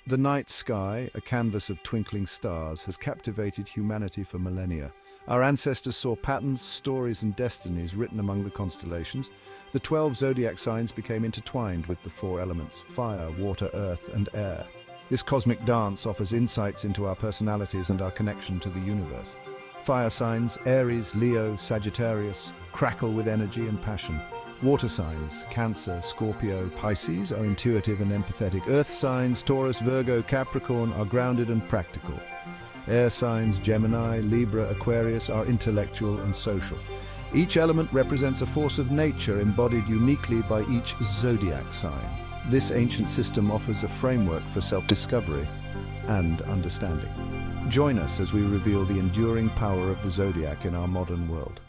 The night sky, a canvas of twinkling stars, has captivated humanity for millennia. Our ancestors saw patterns, stories, and destinies written among the constellations. The 12 zodiac signs became intertwined with the four elements: fire, water, earth, and air. This cosmic dance offers insights into our personalities and our connection to the universe. Fire signs, Aries, Leo, Sagittarius, crackle with energy and passion. Water signs, Cancer, Scorpio, Pisces, are intuitive and empathetic. Earth signs, Taurus, Virgo, Capricorn, are grounded and practical. Air signs, Gemini, Libra, Aquarius, are intellectual and social. Each element represents a force of nature embodied uniquely by each zodiac sign. This ancient system offers a framework for self-discovery and understanding. Join us as we reveal the enduring power of the zodiac in our modern world.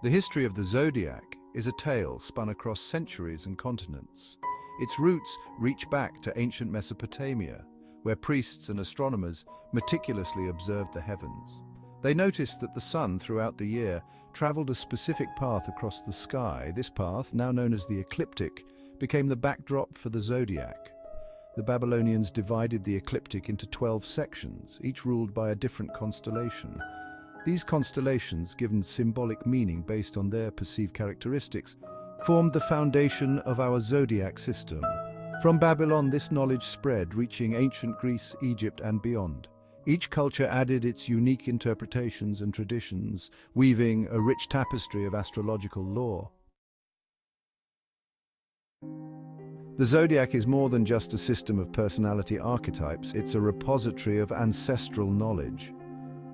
The history of the zodiac is a tale spun across centuries and continents. Its roots reach back to ancient Mesopotamia, where priests and astronomers meticulously observed the heavens. They noticed that the sun throughout the year traveled a specific path across the sky. This path, now known as the ecliptic, became the backdrop for the zodiac. The Babylonians divided the ecliptic into 12 sections, each ruled by a different constellation. These constellations, given symbolic meaning based on their perceived characteristics, formed the foundation of our zodiac system. From Babylon, this knowledge spread, reaching ancient Greece, Egypt, and beyond. Each culture added its unique interpretations and traditions, weaving a rich tapestry of astrological lore. The zodiac is more than just a system of personality archetypes, it's a repository of ancestral knowledge.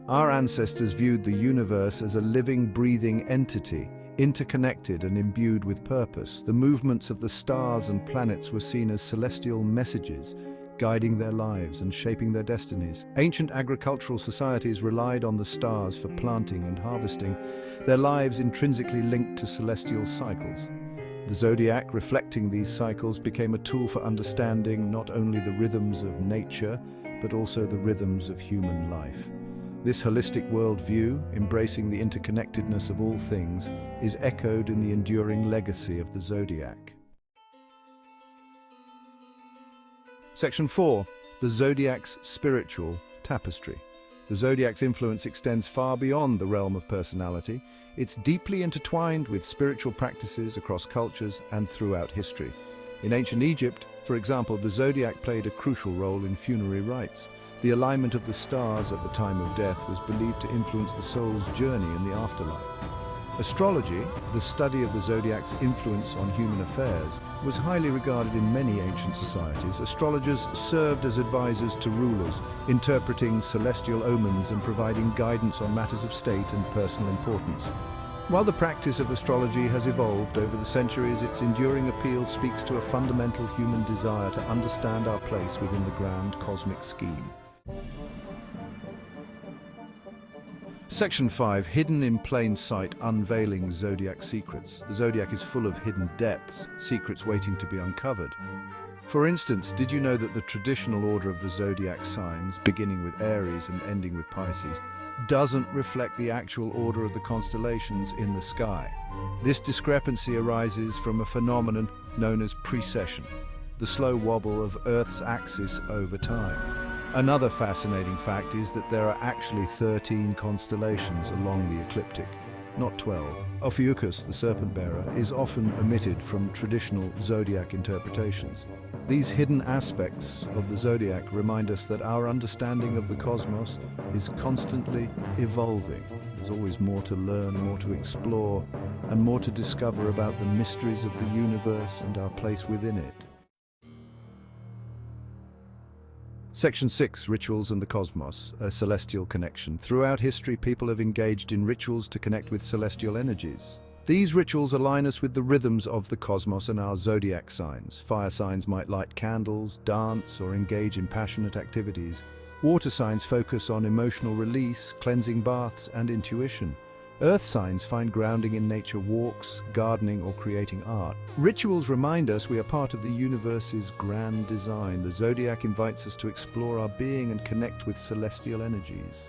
Our ancestors viewed the universe as a living, breathing entity, interconnected and imbued with purpose. The movements of the stars and planets were seen as celestial messages, guiding their lives and shaping their destinies. Ancient agricultural societies relied on the stars for planting and harvesting, their lives intrinsically linked to celestial cycles. The zodiac, reflecting these cycles, became a tool for understanding not only the rhythms of nature, but also the rhythms of human life. This holistic worldview, embracing the interconnectedness of all things, is echoed in the enduring legacy of the zodiac. Section 4. The zodiac's spiritual tapestry. The zodiac's influence extends far beyond the realm of personality. It's deeply intertwined with spiritual practices across cultures and throughout history. In ancient Egypt, for example, the zodiac played a crucial role in funerary rites. The alignment of the stars at the time of death was believed to influence the soul's journey in the afterlife. Astrology, the study of the zodiac's influence on human affairs, was highly regarded in many ancient societies. Astrologers served as advisors to rulers, interpreting celestial omens and providing guidance on matters of state and personal importance. While the practice of astrology has evolved over the centuries, its enduring appeal speaks to a fundamental human desire to understand our place within the grand cosmic scheme. Section 5. Hidden in plain sight, unveiling zodiac secrets. The zodiac is full of hidden depths, secrets waiting to be uncovered. For instance, did you know that the traditional order of the zodiac signs, beginning with Aries and ending with Pisces, doesn't reflect the actual order of the constellations in the sky? This discrepancy arises from a phenomenon known as precession, the slow wobble of Earth's axis over time. Another fascinating fact is that there are actually 13 constellations along the ecliptic, not 12. Ophiuchus, the serpent bearer, is often omitted from traditional zodiac interpretations. These hidden aspects of the zodiac remind us that our understanding of the cosmos is constantly evolving. There's always more to learn, more to explore, and more to discover about the mysteries of the universe and our place within it. Section 6. Rituals and the cosmos, a celestial connection. Throughout history, people have engaged in rituals to connect with celestial energies. These rituals align us with the rhythms of the cosmos and our zodiac signs. Fire signs might light candles, dance, or engage in passionate activities. Water signs focus on emotional release, cleansing baths, and intuition. Earth signs find grounding in nature walks, gardening, or creating art. Rituals remind us we are part of the universe's grand design. The zodiac invites us to explore our being and connect with celestial energies.